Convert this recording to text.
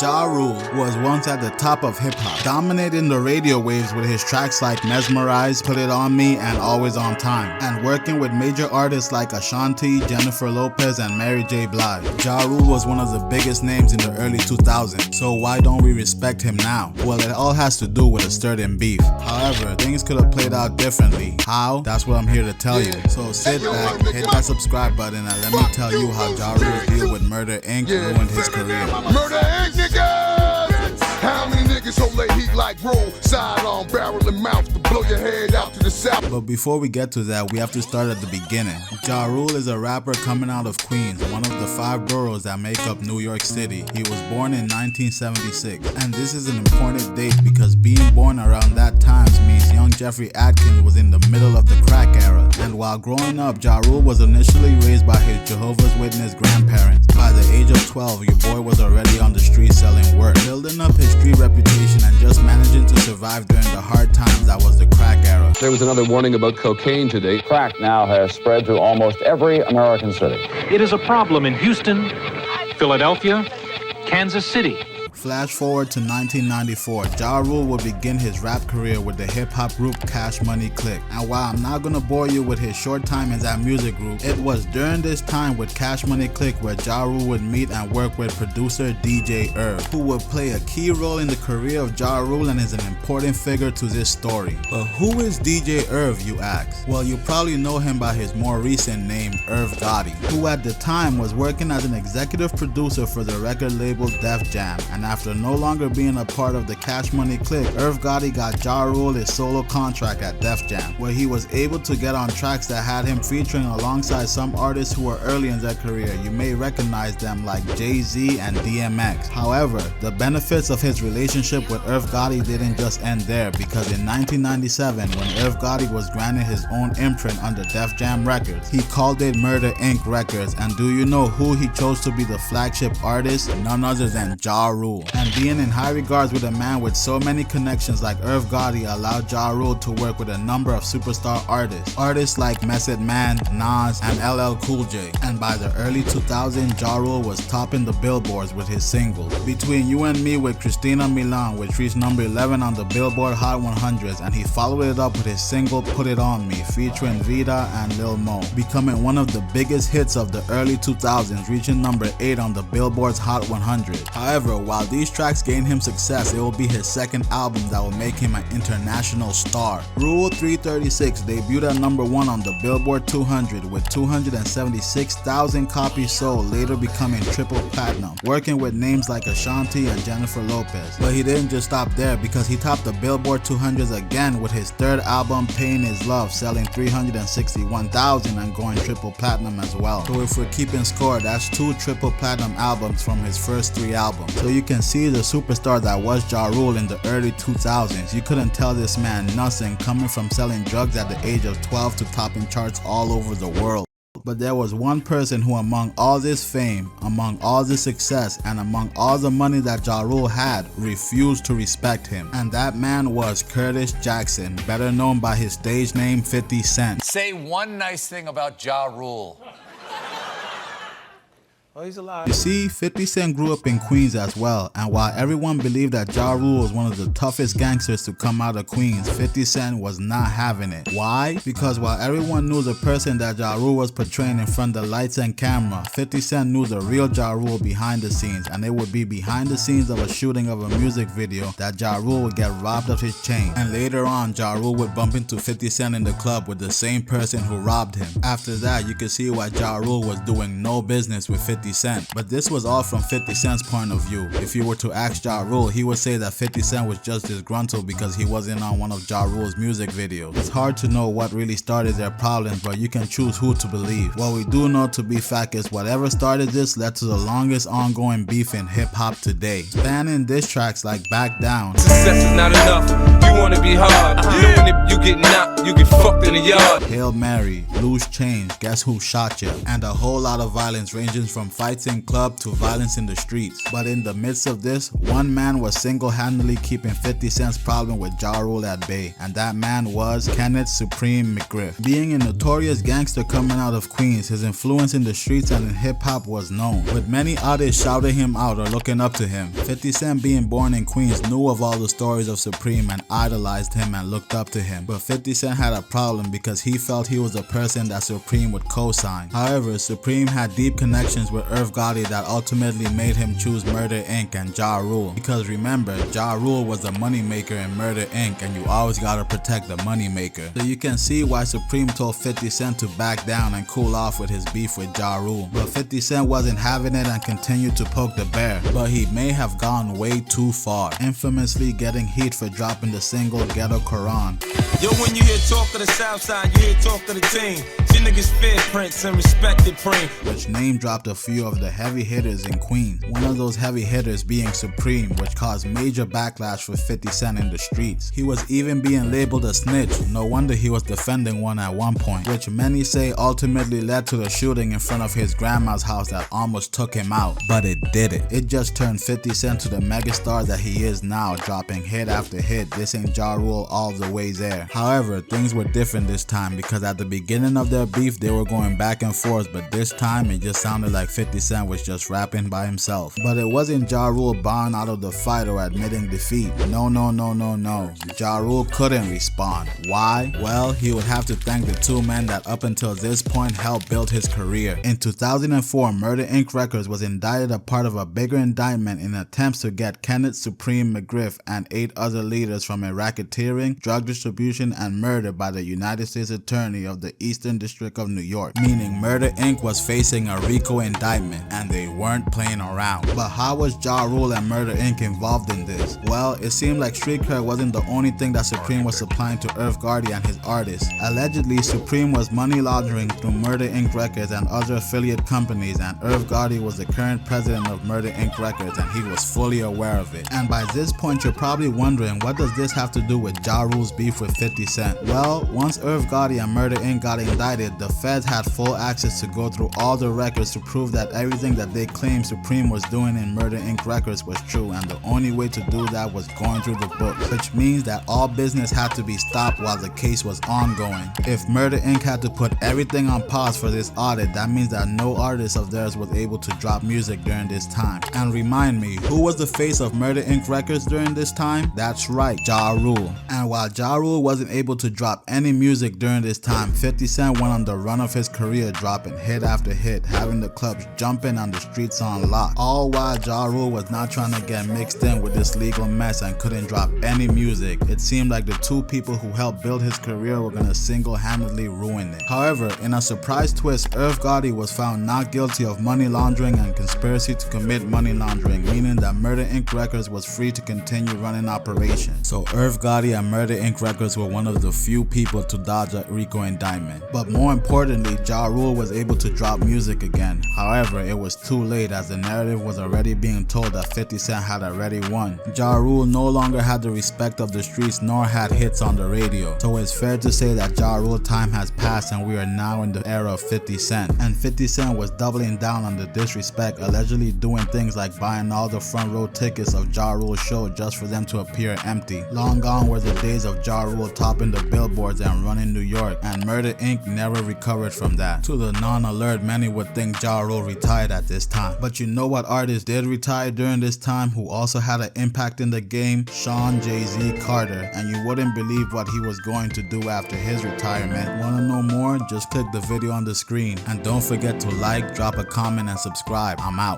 Ja Rule was once at the top of hip-hop, dominating the radio waves with his tracks like Mesmerize, Put It On Me, and Always On Time, and working with major artists like Ashanti, Jennifer Lopez, and Mary J. Blige. Ja Rule was one of the biggest names in the early 2000s, so why don't we respect him now? Well, it all has to do with a certain beef. However, things could have played out differently. How? That's what I'm here to tell you. So sit back, hit that subscribe button, and let me tell you how Ja Rule's deal with Murder Inc. ruined his career. Murder Inc. niggas! How many niggas hold their heat like roll, side on barrel and mouth to blow your head out to the south? But before we get to that, we have to start at the beginning. Ja Rule is a rapper coming out of Queens, one of the 5 boroughs that make up New York City. He was born in 1976, and this is an important date because being born around that time means young Jeffrey Atkins was in the middle of the crack era. And while growing up, Ja Rule was initially raised by his Jehovah's Witness grandparents. By the age of 12, your boy was already on the street selling work, building up his street reputation and just managing to survive during the hard times that was the crack era. There was another warning about cocaine today. Crack now has spread to almost every American city. It is a problem in Houston, Philadelphia, Kansas City. Flash forward to 1994, Ja Rule would begin his rap career with the hip-hop group Cash Money Click. And while I'm not gonna bore you with his short time in that music group, it was during this time with Cash Money Click where Ja Rule would meet and work with producer DJ Irv, who would play a key role in the career of Ja Rule and is an important figure to this story. But who is DJ Irv, you ask? Well, you probably know him by his more recent name, Irv Gotti, who at the time was working as an executive producer for the record label Def Jam. And after no longer being a part of the Cash Money Click, Irv Gotti got Ja Rule his solo contract at Def Jam, where he was able to get on tracks that had him featuring alongside some artists who were early in their career. You may recognize them like Jay-Z and DMX. However, the benefits of his relationship with Irv Gotti didn't just end there, because in 1997, when Irv Gotti was granted his own imprint under Def Jam Records, he called it Murder Inc. Records. And do you know who he chose to be the flagship artist? None other than Ja Rule. And being in high regards with a man with so many connections like Irv Gotti allowed Ja Rule to work with a number of superstar artists. Artists like Method Man, Nas, and LL Cool J. And by the early 2000s, Ja Rule was topping the billboards with his singles. Between You and Me with Christina Milian, which reached number 11 on the Billboard Hot 100s, and he followed it up with his single Put It On Me featuring Vida and Lil Mo, becoming one of the biggest hits of the early 2000s, reaching number 8 on the Billboard's Hot 100. However, while these tracks gained him success, it will be his second album that will make him an international star. Rule 336 debuted at number 1 on the Billboard 200 with 276,000 copies sold, later becoming triple platinum, working with names like Ashanti and Jennifer Lopez. But he didn't just stop there, because he topped the Billboard 200s again with his third album Pain Is Love, selling 361,000 and going triple platinum as well. So if we're keeping score, that's 2 triple platinum albums from his first 3 albums. So you can see the superstar that was Ja Rule in the early 2000s. You couldn't tell this man nothing, coming from selling drugs at the age of 12 to topping charts all over the world. But there was one person who, among all this fame, among all this success, and among all the money that Ja Rule had, refused to respect him. And that man was Curtis Jackson, better known by his stage name 50 Cent. Say one nice thing about Ja Rule. Oh, he's alive. You see, 50 Cent grew up in Queens as well, and while everyone believed that Ja Rule was one of the toughest gangsters to come out of Queens, 50 Cent was not having it. Why? Because while everyone knew the person that Ja Rule was portraying in front of the lights and camera, 50 Cent knew the real Ja Rule behind the scenes, and it would be behind the scenes of a shooting of a music video that Ja Rule would get robbed of his chain. And later on, Ja Rule would bump into 50 Cent in the club with the same person who robbed him. After that, you could see why Ja Rule was doing no business with 50 Cent. But this was all from 50 Cent's point of view. If you were to ask Ja Rule, he would say that 50 Cent was just disgruntled because he wasn't on one of Ja Rule's music videos. It's hard to know what really started their problems, but you can choose who to believe. What we do know to be fact is whatever started this led to the longest ongoing beef in hip-hop today, spanning diss tracks like Back Down. Success is not enough, you wanna be hard. Knowing if you get knocked, you get fucked in the yard. Hail Mary, Loose Change, Guess Who Shot Ya, and a whole lot of violence ranging from fights in club to violence in the streets. But in the midst of this, one man was single-handedly keeping 50 Cent's problem with Ja Rule at bay, and that man was Kenneth Supreme McGriff. Being a notorious gangster coming out of Queens, his influence in the streets and in hip-hop was known, with many artists shouting him out or looking up to him. 50 Cent, being born in Queens, knew of all the stories of Supreme and idolized him and looked up to him. But 50 Cent had a problem because he felt he was the person that Supreme would co-sign. However, Supreme had deep connections with Irv Gotti that ultimately made him choose Murder Inc. and Ja Rule. Because remember, Ja Rule was the moneymaker in Murder Inc. and you always gotta protect the moneymaker. So you can see why Supreme told 50 Cent to back down and cool off with his beef with Ja Rule. But 50 Cent wasn't having it and continued to poke the bear. But he may have gone way too far, infamously getting heat for dropping the single Ghetto Quran. Yo, when you hear talk of the South Side, you hear talk of the team. You niggas fear Prince and respected Preem, which name dropped a few of the heavy hitters in Queens. One of those heavy hitters being Supreme, which caused major backlash for 50 Cent in the streets. He was even being labeled a snitch. No wonder he was defending one at one point, which many say ultimately led to the shooting in front of his grandma's house that almost took him out. But it didn't. It just turned 50 Cent to the megastar that he is now, dropping hit after hit. This ain't Ja Rule all the way there. However, things were different this time because at the beginning of their beef they were going back and forth, but this time it just sounded like 50 Cent was just rapping by himself. But it wasn't Ja Rule bowing out of the fight or admitting defeat. No. Ja Rule couldn't respond. Why? Well, he would have to thank the two men that up until this point helped build his career. In 2004, Murder Inc. Records was indicted, a part of a bigger indictment in attempts to get Kenneth Supreme McGriff and 8 other leaders from a racketeering, drug distribution, and murder by the United States Attorney of the Eastern District of New York, meaning Murder Inc. was facing a RICO indictment, and they weren't playing around. But how was Ja Rule and Murder Inc. involved in this? Well, it seemed like street cred wasn't the only thing that Supreme was supplying to Irv Gotti and his artists. Allegedly, Supreme was money laundering through Murder Inc. Records and other affiliate companies, and Irv Gotti was the current president of Murder Inc. Records, and he was fully aware of it. And by this point, you're probably wondering, what does this have to do with Ja Rule's beef with 50 Cent? Well, once Irv Gotti and Murder Inc. got indicted, the feds had full access to go through all the records to prove that everything that they claimed Supreme was doing in Murder Inc. Records was true, and the only way to do that was going through the books, which means that all business had to be stopped while the case was ongoing. If Murder Inc. had to put everything on pause for this audit, that means that no artist of theirs was able to drop music during this time. And remind me, who was the face of Murder Inc. Records during this time? That's right, Ja Rule. And while Ja Rule wasn't able to drop any music during this time, 50 Cent went on the run of his career, dropping hit after hit, having the clubs jumping and the streets on lock. All while Ja Rule was not trying to get mixed in with this legal mess and couldn't drop any music. It seemed like the two people who helped build his career were gonna single-handedly ruin it. However, in a surprise twist, Irv Gotti was found not guilty of money laundering and conspiracy to commit money laundering, meaning that Murder Inc. Records was free to continue running operations. So Irv Gotti and Murder Inc. Records were one of the few people to dodge a RICO indictment. But more importantly, Ja Rule was able to drop music again. However, it was too late, as the narrative was already being told that 50 Cent had already won. Ja Rule no longer had the respect of the streets nor had hits on the radio. So it's fair to say that Ja Rule time has passed and we are now in the era of 50 Cent. And 50 Cent was doubling down on the disrespect, allegedly doing things like buying all the front row tickets of Ja Rule's show just for them to appear empty. Long gone were the days of Ja Rule topping the billboards and running New York, and Murder Inc. never recovered from that. To the non-alert, many would think Ja Rule retired at this time. But you know what artist did retire during this time who also had an impact in the game? Sean Jay-Z Carter. And you wouldn't believe what he was going to do after his retirement. Wanna know more? Just click the video on the screen. And don't forget to like, drop a comment, and subscribe. I'm out.